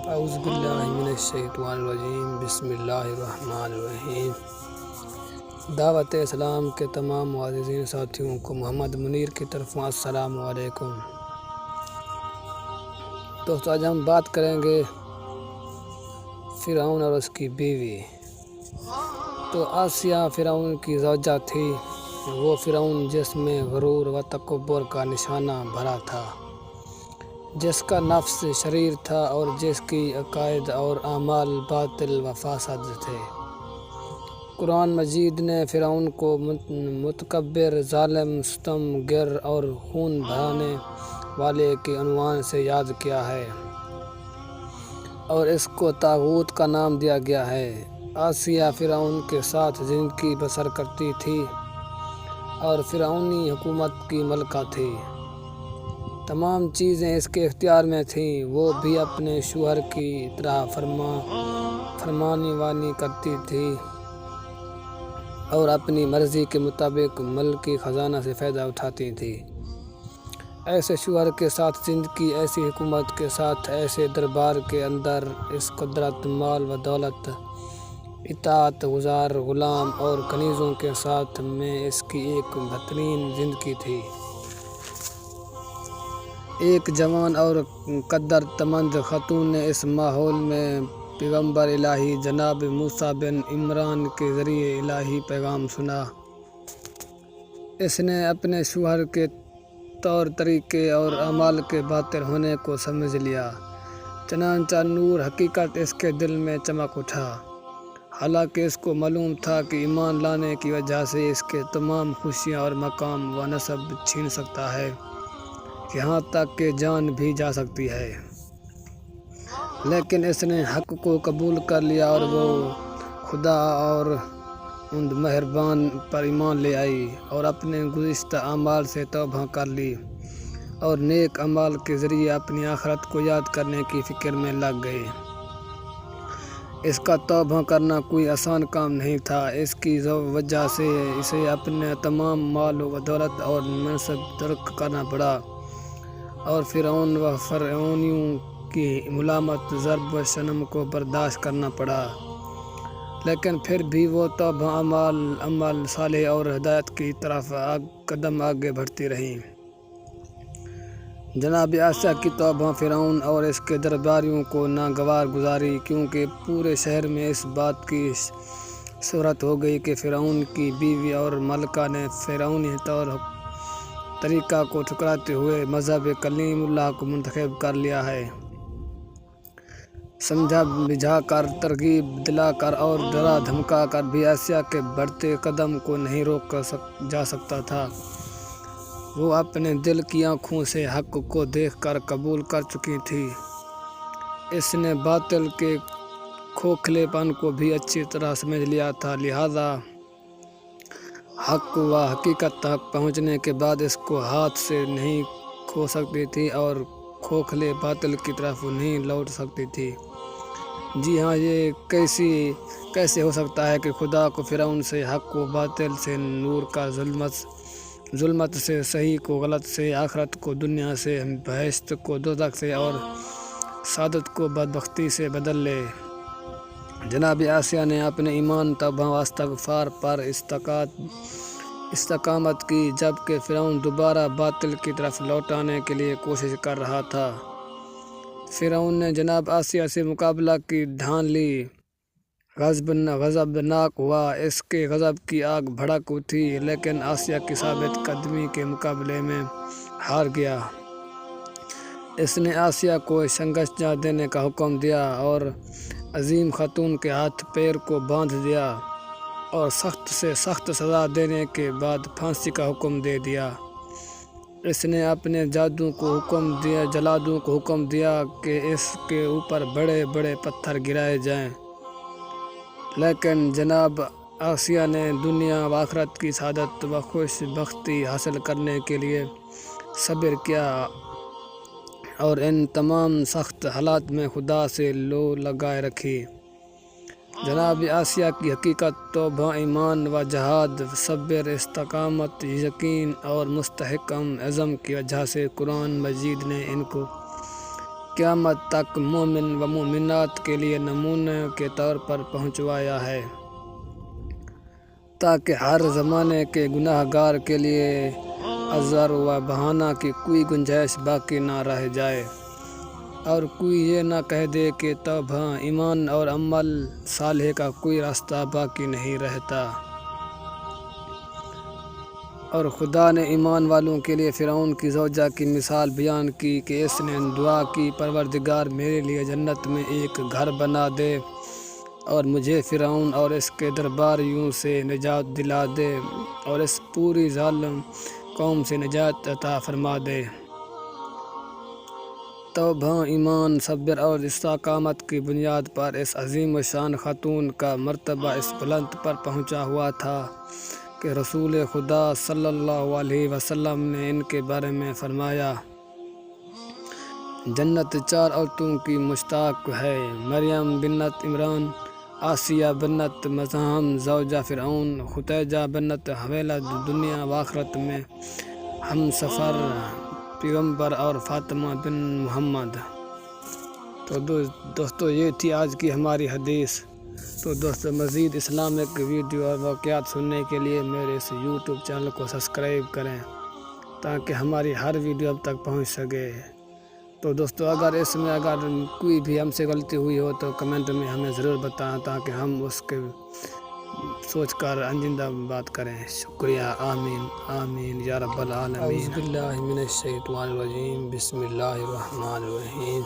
اعوذ باللہ من الشیطان الرجیم، بسم اللہ الرحمن الرحیم۔ دعوت اسلام کے تمام معززین ساتھیوں کو محمد منیر کی طرف السلام علیکم۔ دوستو، آج ہم بات کریں گے فرعون اور اس کی بیوی۔ تو آسیہ فرعون کی زوجہ تھی، وہ فرعون جس میں غرور و تکبر کا نشانہ بھرا تھا، جس کا نفس شریر تھا اور جس کی عقائد اور اعمال باطل و فاسد تھے۔ قرآن مجید نے فرعون کو متکبر، ظالم، ستم گر اور خون بہانے والے کے عنوان سے یاد کیا ہے، اور اس کو طاغوت کا نام دیا گیا ہے۔ آسیہ فرعون کے ساتھ زندگی بسر کرتی تھی اور فرعونی حکومت کی ملکہ تھی۔ تمام چیزیں اس کے اختیار میں تھیں، وہ بھی اپنے شوہر کی طرح فرمانی وانی کرتی تھی اور اپنی مرضی کے مطابق ملکی خزانہ سے فائدہ اٹھاتی تھی۔ ایسے شوہر کے ساتھ زندگی، ایسی حکومت کے ساتھ، ایسے دربار کے اندر اس قدرت، مال و دولت، اطاعت گزار غلام اور کنیزوں کے ساتھ میں اس کی ایک بہترین زندگی تھی۔ ایک جوان اور قدرتمند خاتون نے اس ماحول میں پیغمبر الہی جناب موسیٰ بن عمران کے ذریعے الہی پیغام سنا۔ اس نے اپنے شوہر کے طور طریقے اور اعمال کے باطل ہونے کو سمجھ لیا، چنانچہ نور حقیقت اس کے دل میں چمک اٹھا۔ حالانکہ اس کو معلوم تھا کہ ایمان لانے کی وجہ سے اس کے تمام خوشیاں اور مقام و نسب چھین سکتا ہے، یہاں تک کہ جان بھی جا سکتی ہے، لیکن اس نے حق کو قبول کر لیا اور وہ خدا اور ان مہربان پر ایمان لے آئی اور اپنے گزشتہ اعمال سے توبہ کر لی اور نیک اعمال کے ذریعے اپنی آخرت کو یاد کرنے کی فکر میں لگ گئی۔ اس کا توبہ کرنا کوئی آسان کام نہیں تھا، اس کی وجہ سے اسے اپنے تمام مال و دولت اور منصب ترک کرنا پڑا اور فرعون و فرعونیوں کی ملامت، ضرب و شتم کو برداشت کرنا پڑا، لیکن پھر بھی وہ توبہ، عمل صالح اور ہدایت کی طرف قدم آگے بڑھتی رہیں۔ جناب آسیہ کی توبہ فرعون اور اس کے درباریوں کو ناگوار گزاری، کیونکہ پورے شہر میں اس بات کی شہرت ہو گئی کہ فرعون کی بیوی اور ملکہ نے فرعونی طور طریقہ کو ٹھکراتے ہوئے مذہب کلیم اللہ کو منتخب کر لیا ہے۔ سمجھا بجھا کر، ترغیب دلا کر اور ڈرا دھمکا کر بھی آسیہ کے بڑھتے قدم کو نہیں روکا جا سکتا تھا۔ وہ اپنے دل کی آنکھوں سے حق کو دیکھ کر قبول کر چکی تھی۔ اس نے باطل کے کھوکھلے پن کو بھی اچھی طرح سمجھ لیا تھا، لہذا حق و حقیقت تک پہنچنے کے بعد اس کو ہاتھ سے نہیں کھو سکتی تھی اور کھوکھلے باطل کی طرف نہیں لوٹ سکتی تھی۔ جی ہاں، یہ کیسے ہو سکتا ہے کہ خدا کو فرعون سے، حق کو باطل سے، نور کا ظلمت سے، صحیح کو غلط سے، آخرت کو دنیا سے، بہشت کو دوزخ سے اور سعادت کو بدبختی سے بدل لے۔ جناب آسیہ نے اپنے ایمان، توبہ و استغفار پر استقامت کی، جبکہ فرعون دوبارہ باطل کی طرف لوٹانے کے لیے کوشش کر رہا تھا۔ فرعون نے جناب آسیہ سے مقابلہ کی ٹھان لی، غضبناک ہوا، اس کے غضب کی آگ بھڑک اٹھی، لیکن آسیہ کی ثابت قدمی کے مقابلے میں ہار گیا۔ اس نے آسیہ کو شکنجہ دینے کا حکم دیا اور عظیم خاتون کے ہاتھ پیر کو باندھ دیا اور سخت سے سخت سزا دینے کے بعد پھانسی کا حکم دے دیا۔ اس نے اپنے جلادوں کو حکم دیا کہ اس کے اوپر بڑے بڑے پتھر گرائے جائیں، لیکن جناب آسیہ نے دنیا و آخرت کی سعادت و خوش بختی حاصل کرنے کے لیے صبر کیا اور ان تمام سخت حالات میں خدا سے لو لگائے رکھی۔ جناب آسیہ کی حقیقت، توبہ، ایمان و جہاد، صبر، استقامت، یقین اور مستحکم عزم کی وجہ سے قرآن مجید نے ان کو قیامت تک مومن و مومنات کے لیے نمونے کے طور پر پہنچوایا ہے، تاکہ ہر زمانے کے گناہ گار کے لیے عذر و بہانہ کی کوئی گنجائش باقی نہ رہ جائے، اور کوئی یہ نہ کہہ دے کہ توبہ، ایمان اور عمل صالح کا کوئی راستہ باقی نہیں رہتا۔ اور خدا نے ایمان والوں کے لیے فرعون کی زوجہ کی مثال بیان کی کہ اس نے دعا کی، پروردگار میرے لیے جنت میں ایک گھر بنا دے اور مجھے فرعون اور اس کے درباریوں سے نجات دلا دے اور اس پوری ظالم قوم سے نجات عطا فرما دے۔ توبہ، ایمان، صبر اور استقامت کی بنیاد پر اس عظیم و شان خاتون کا مرتبہ اس بلند پر پہنچا ہوا تھا کہ رسول خدا صلی اللہ علیہ وسلم نے ان کے بارے میں فرمایا، جنت 4 عورتوں کی مشتاق ہے: مریم بنت عمران، آسیہ بنت مزاحم زوجہ فرعون، خدیجہ بنت خویلد دنیا و آخرت میں ہم سفر پیغمبر، اور فاطمہ بن محمد۔ تو دوستو یہ تھی آج کی ہماری حدیث۔ تو دوستو مزید اسلامک ویڈیو اور واقعات سننے کے لیے میرے اس یوٹیوب چینل کو سبسکرائب کریں تاکہ ہماری ہر ویڈیو اب تک پہنچ سکے۔ تو دوستو اگر کوئی بھی ہم سے غلطی ہوئی ہو تو کمنٹ میں ہمیں ضرور بتائیں تاکہ ہم اس کے سوچ کر آئندہ بات کریں۔ شکریہ۔ آمین آمین یا رب العالمین۔ اعوذ باللہ من الشیطان الرجیم، بسم اللہ الرحمن الرحیم۔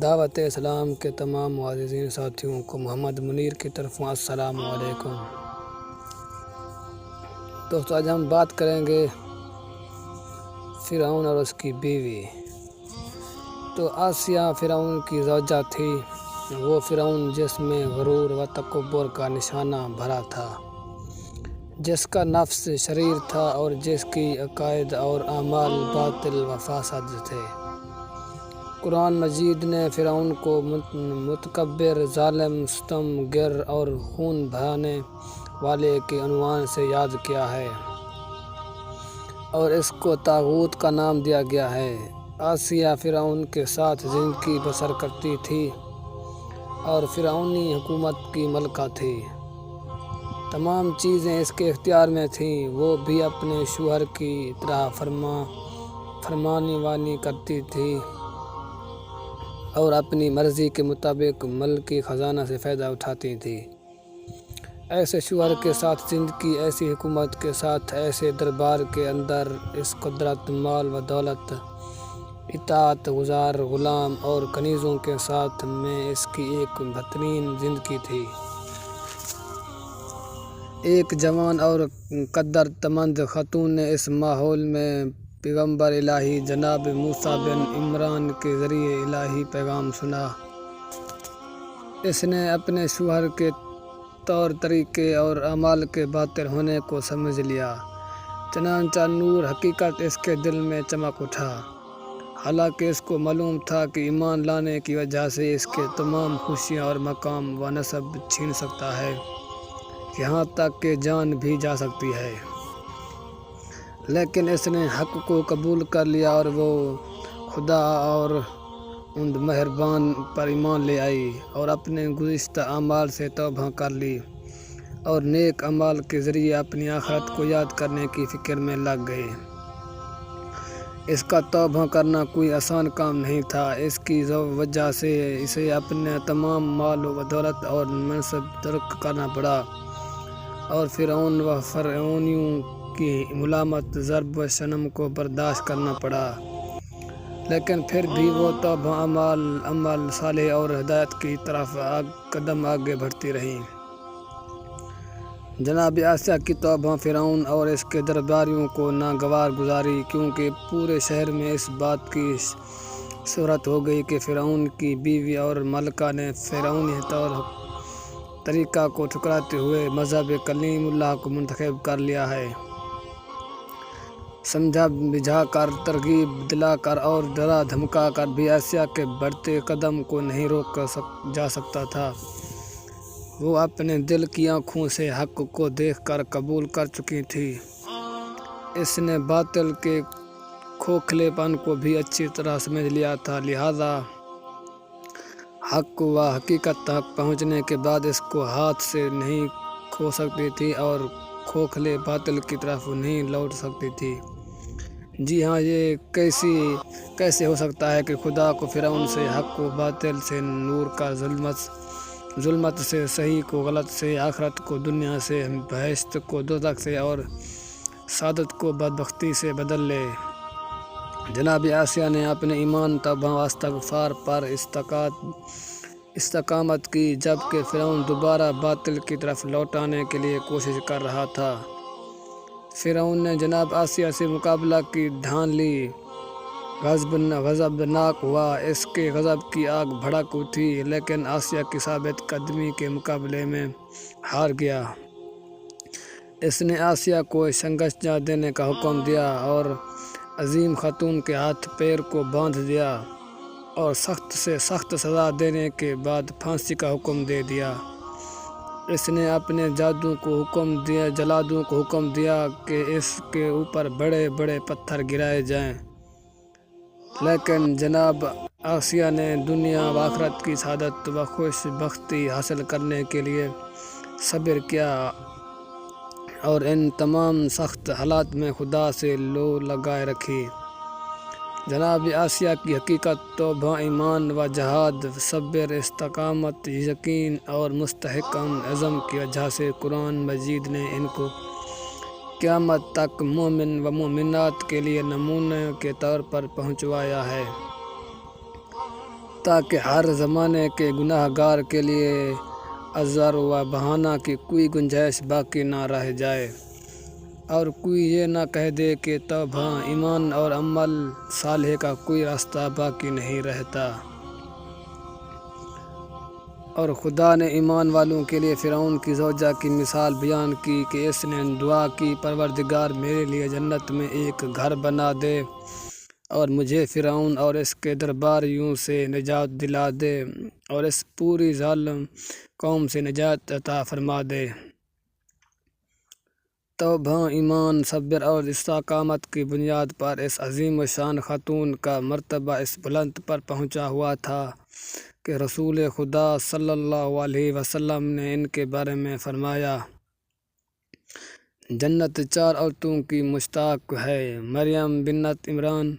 دعوت اسلام کے تمام معززین ساتھیوں کو محمد منیر کی طرف السلام علیکم۔ دوستو آج ہم بات کریں گے فرعون اور اس کی بیوی۔ تو آسیہ فرعون کی زوجہ تھی، وہ فرعون جس میں غرور و تکبر کا نشانہ بھرا تھا، جس کا نفس شریر تھا اور جس کی عقائد اور اعمال باطل و فاسد تھے۔ قرآن مجید نے فرعون کو متکبر، ظالم، ستم گر اور خون بہانے والے کے عنوان سے یاد کیا ہے، اور اس کو طاغوت کا نام دیا گیا ہے۔ آسیہ فرعون کے ساتھ زندگی بسر کرتی تھی اور فرعونی حکومت کی ملکہ تھی۔ تمام چیزیں اس کے اختیار میں تھیں، وہ بھی اپنے شوہر کی طرح فرمانی وانی کرتی تھی اور اپنی مرضی کے مطابق ملکی خزانہ سے فائدہ اٹھاتی تھی۔ ایسے شوہر کے ساتھ زندگی، ایسی حکومت کے ساتھ ایسے دربار کے اندر اس قدرت، مال و دولت، اطاعت گزار غلام اور کنیزوں کے ساتھ میں اس کی ایک بہترین زندگی تھی۔ ایک جوان اور قدرتمند خاتون نے اس ماحول میں پیغمبر الہی جناب موسیٰ بن عمران کے ذریعے الہی پیغام سنا۔ اس نے اپنے شوہر کے طور طریقے اور اعمال کے باطل ہونے کو سمجھ لیا، چنانچہ نور حقیقت اس کے دل میں چمک اٹھا۔ حالانکہ اس کو معلوم تھا کہ ایمان لانے کی وجہ سے اس کے تمام خوشیاں اور مقام و نسب چھین سکتا ہے، یہاں تک کہ جان بھی جا سکتی ہے، لیکن اس نے حق کو قبول کر لیا اور وہ خدا اور ان مہربان پر ایمان لے آئی اور اپنے گزشتہ اعمال سے توبہ کر لی اور نیک اعمال کے ذریعے اپنی آخرت کو یاد کرنے کی فکر میں لگ گئی۔ اس کا توبہ کرنا کوئی آسان کام نہیں تھا، اس کی وجہ سے اسے اپنے تمام مال و دولت اور منصب ترک کرنا پڑا اور فرعون و فرعونیوں کی ملامت، ضرب و شتم کو برداشت کرنا پڑا، لیکن پھر بھی وہ توبہ، عمل صالح اور ہدایت کی طرف قدم آگے بڑھتی رہیں۔ جناب آسیہ کی توبہ فرعون اور اس کے درباریوں کو ناگوار گزاری، کیونکہ پورے شہر میں اس بات کی شہرت ہو گئی کہ فرعون کی بیوی اور ملکہ نے فرعونی طور طریقہ کو ٹھکراتے ہوئے مذہب کلیم اللہ کو منتخب کر لیا ہے۔ سمجھا بجھا کر، ترغیب دلا کر اور ڈرا دھمکا کر بھی آسیہ کے بڑھتے قدم کو نہیں روک جا سکتا تھا۔ وہ اپنے دل کی آنکھوں سے حق کو دیکھ کر قبول کر چکی تھی۔ اس نے باطل کے کھوکھلے پن کو بھی اچھی طرح سمجھ لیا تھا، لہذا حق و حقیقت تک پہنچنے کے بعد اس کو ہاتھ سے نہیں کھو سکتی تھی اور کھوکھلے باطل کی طرف نہیں لوٹ سکتی تھی۔ جی ہاں، یہ کیسے ہو سکتا ہے کہ خدا کو فرعون سے، حق و باطل سے، نور کا ظلمت سے، صحیح کو غلط سے، آخرت کو دنیا سے، بہشت کو دوزخ سے اور سعادت کو بدبختی سے بدل لے۔ جناب آسیہ نے اپنے ایمان، توبہ و استغفار پر استقامت کی، جبکہ فرعون دوبارہ باطل کی طرف لوٹانے کے لیے کوشش کر رہا تھا۔ فرعون نے جناب آسیہ سے مقابلہ کی ٹھان لی، غضبناک ہوا، اس کے غضب کی آگ بھڑک اٹھی، لیکن آسیہ کی ثابت قدمی کے مقابلے میں ہار گیا۔ اس نے آسیہ کو شکنجہ دینے کا حکم دیا اور عظیم خاتون کے ہاتھ پیر کو باندھ دیا اور سخت سے سخت سزا دینے کے بعد پھانسی کا حکم دے دیا۔ اس نے اپنے جلادوں کو حکم دیا کہ اس کے اوپر بڑے بڑے پتھر گرائے جائیں، لیکن جناب آسیہ نے دنیا و آخرت کی سعادت و خوش بختی حاصل کرنے کے لیے صبر کیا اور ان تمام سخت حالات میں خدا سے لو لگائے رکھی۔ جناب آسیہ کی حقیقت، توبہ، ایمان و جہاد، صبر، استقامت، یقین اور مستحکم عزم کی وجہ سے قرآن مجید نے ان کو قیامت تک مومن و مومنات کے لیے نمونے کے طور پر پہنچوایا ہے، تاکہ ہر زمانے کے گناہ گار کے لیے عذر و بہانہ کی کوئی گنجائش باقی نہ رہ جائے اور کوئی یہ نہ کہہ دے کہ توبہ، ایمان اور عمل صالح کا کوئی راستہ باقی نہیں رہتا۔ اور خدا نے ایمان والوں کے لیے فرعون کی زوجہ کی مثال بیان کی کہ اس نے دعا کی، پروردگار میرے لیے جنت میں ایک گھر بنا دے اور مجھے فرعون اور اس کے درباریوں سے نجات دلا دے اور اس پوری ظالم قوم سے نجات عطا فرما دے۔ توبہ، ایمان، صبر اور استقامت کی بنیاد پر اس عظیم الشان خاتون کا مرتبہ اس بلند پر پہنچا ہوا تھا کہ رسول خدا صلی اللہ علیہ وسلم نے ان کے بارے میں فرمایا، جنت 4 عورتوں کی مشتاق ہے: مریم بنت عمران،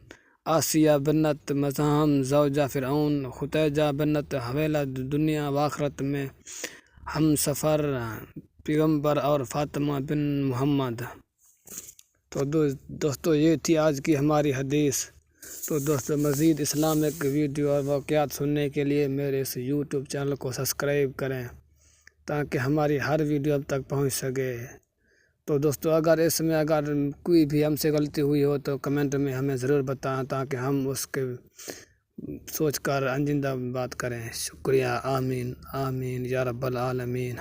آسیہ بنت مزاحم زوجہ فرعون، خدیجہ بنت خویلد دنیا و آخرت میں ہم سفر پیغمبر، اور فاطمہ بن محمد۔ تو دوستو یہ تھی آج کی ہماری حدیث۔ تو دوستو مزید اسلامک ویڈیو اور واقعات سننے کے لیے میرے اس یوٹیوب چینل کو سبسکرائب کریں تاکہ ہماری ہر ویڈیو اب تک پہنچ سکے۔ تو دوستو اگر کوئی بھی ہم سے غلطی ہوئی ہو تو کمنٹ میں ہمیں ضرور بتائیں تاکہ ہم اس کے سوچ کر آئندہ بات کریں۔ شکریہ۔ آمین آمین یا رب العالمین۔